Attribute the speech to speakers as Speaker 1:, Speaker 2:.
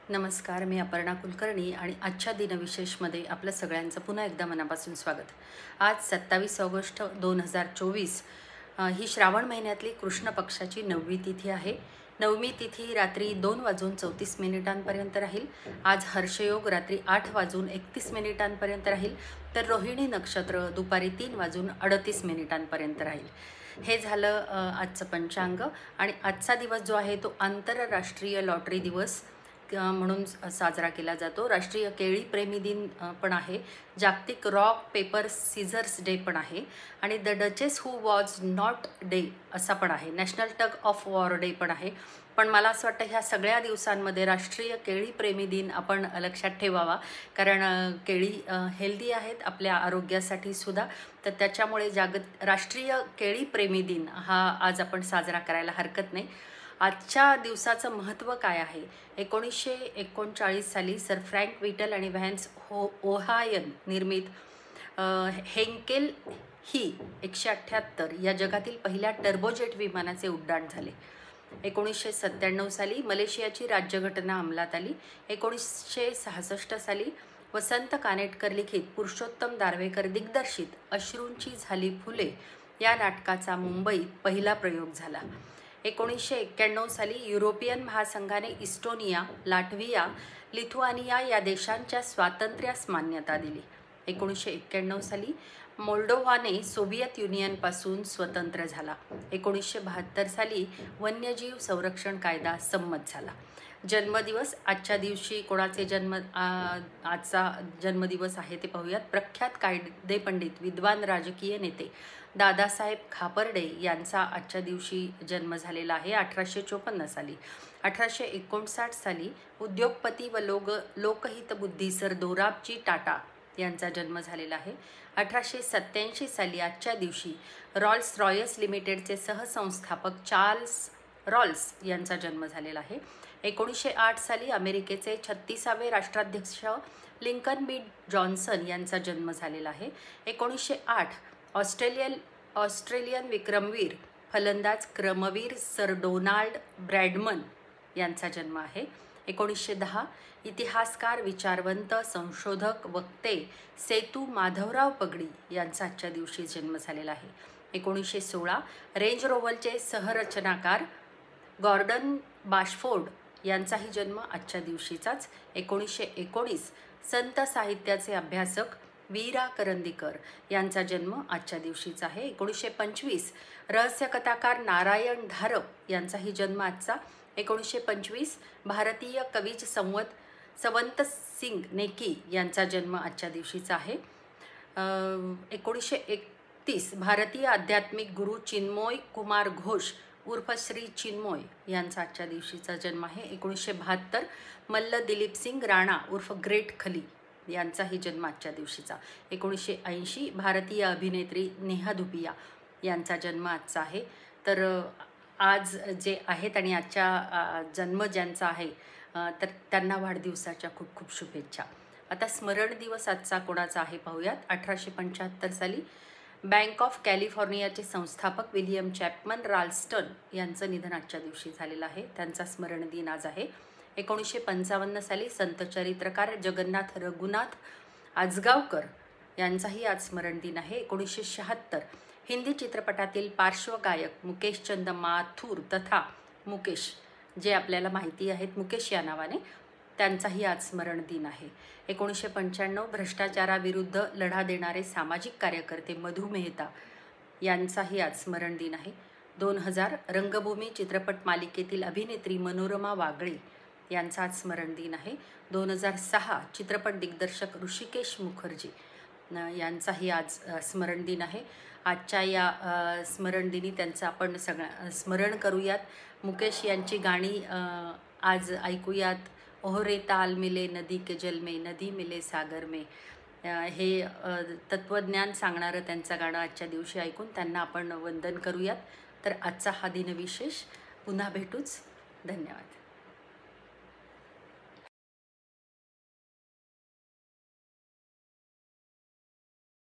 Speaker 1: नमस्कार, मी अपर्णा कुलकर्णी आणि आजच्या दिनविशेषमध्ये आपलं सगळ्यांचं पुन्हा एकदा मनापासून स्वागत। आज 27 ऑगस्ट 2024 ही श्रावण महिन्यातली कृष्ण पक्षाची 9वी तिथी आहे। 9वी तिथी रात्री 2:34 राहील। आज हर्षयोग रात्री 8:31 राहील, तर रोहिणी नक्षत्र दुपारी 3:38 राहील। हे झालं आजचं पंचांग। आणि आजचा दिवस जो आहे तो आंतरराष्ट्रीय लॉटरी दिवस म्हणून साजरा केला जातो। राष्ट्रीय केळी प्रेमी दिन पण आहे। जागतिक रॉक पेपर सीझर्स डे पण आहे आणि the duchess who was not day असा पण आहे। National tug of war day पण आहे। पण मला असं वाटतं ह्या सगळ्या दिवसांमध्ये राष्ट्रीय केळी प्रेमी दिन आपण लक्षात ठेवावा, कारण केळी हेल्दी आहेत आपल्या आरोग्यासाठी सुद्धा। तर त्याच्यामुळे राष्ट्रीय केळी प्रेमी दिन हा आज आपण साजरा करायला हरकत नाही। आजच्या दिवसाचं महत्त्व काय आहे? 1939 साली सर फ्रँक विटल आणि व्हॅन्स ओहायन निर्मित हेंकेल ही 178 या जगातील पहिल्या टर्बोजेट विमानाचे उड्डाण झाले। 1997 साली मलेशियाची राज्यघटना अंमलात आली। 1966 साली वसंत कानेटकर लिखित पुरुषोत्तम दारव्हेकर दिग्दर्शित अश्रूंची झाली फुले या नाटकाचा मुंबईत पहिला प्रयोग झाला। 1991 साली युरोपियन महासंघाने इस्टोनिया, लाटव्हिया, लिथुआनिया या देशांच्या स्वातंत्र्यास मान्यता दिली। 1991 साली मोल्डोव्हाने सोव्हिएत युनियनपासून स्वतंत्र झाला। 1972 साली वन्यजीव संरक्षण कायदा संमत झाला। जन्मदिवस आजच्या दिवशी कोणाचे आजचा जन्मदिवस आहे ते पाहूयात। प्रख्यात कायदे पंडित, विद्वान राजकीय नेते दादासाहेब खापर्डे यांचा आजच्या दिवशी जन्म झालेला आहे 1854 साली। 1859 साली उद्योगपती व लोकहितबुद्धी सर दोराबजी टाटा यांचा जन्म झालेला आहे। 1887 साली आजच्या दिवशी रॉल्स रॉयस लिमिटेडचे सहसंस्थापक चार्ल्स रॉल्स यांचा जन्म झालेला आहे। 1908 साली अमेरिकेचे 36वे राष्ट्राध्यक्ष लिंकन बी जॉन्सन यांचा जन्म झालेला आहे। 1908 ऑस्ट्रेलियन विक्रमवीर फलंदाज क्रमवीर सर डोनाल्ड ब्रॅडमन यांचा जन्म आहे। 1910 इतिहासकार, विचारवंत, संशोधक, वक्ते सेतू माधवराव पगडी यांचा आजच्या दिवशी जन्म झालेला आहे। 1916 रेंज रोव्हरचे सहरचनाकार गॉर्डन बाशफोर्ड यांचाही जन्म आजच्या दिवशीचाच। 1919 संत साहित्याचे अभ्यासक वीरा करंदीकर यांचा जन्म आजच्या दिवशीचा आहे। 1925 रहस्यकथाकार नारायण धारप यांचाही जन्म आजचा। 1925 भारतीय कवीच संवत सिंग नेकी यांचा जन्म आजच्या दिवशीचा आहे। 1931 भारतीय आध्यात्मिक गुरु चिन्मय कुमार घोष उर्फ श्री चिन्मय यांचा आजच्या दिवशीचा जन्म आहे। 1972 मल्ल दिलीप सिंग राणा उर्फ ग्रेट खली यांचाही जन्म आजच्या दिवशीचा। 1980 भारतीय अभिनेत्री नेहा धुपिया यांचा जन्म आजचा आहे। तर आज जे आहेत आणि आजच्या जन्म ज्यांचा आहे तर त्यांना वाढदिवसाच्या खूप खूप शुभेच्छा। आता स्मरण दिवस आजचा कोणाचा आहे पाहूयात। 1875 साली बँक ऑफ कॅलिफोर्नियाचे संस्थापक विलियम चॅपमन राल्स्टन यांचं निधन आजच्या दिवशी झालेलं आहे, त्यांचा स्मरण दिन आज आहे। 1955 साली संत चरित्रकार जगन्नाथ रघुनाथ आजगावकर यांचाही आज स्मरण दिन आहे। 1976 हिंदी चित्रपटातील पार्श्वगायक मुकेश चंद माथुर तथा मुकेश जे आपल्याला माहिती आहेत मुकेश या नावाने, त्यांचाही आज स्मरण दिन आहे। 1995 भ्रष्टाचाराविरुद्ध लढा देणारे सामाजिक कार्यकर्ते मधु मेहता यांचाही आज स्मरण दिन आहे। 2000 रंगभूमी चित्रपट मालिकेतील अभिनेत्री मनोरमा वागळे यांचा आज स्मरण दिन आहे। 2006 चित्रपट दिग्दर्शक ऋषिकेश मुखर्जी यांचाही आज स्मरण दिन आहे। आजच्या या स्मरण दिनी त्यांचं आपण स्मरण करूयात। मुकेश यांची गाणी आज ऐकूयात। ओहरे ताल मिले नदी के जल में, नदी मिले सागर में, हे तत्वज्ञान सांगणारं त्यांचं गाणं आजच्या दिवशी ऐकून त्यांना आपण वंदन करूयात। तर आजचा हा दिनविशेष पुन्हा भेटूच। धन्यवाद।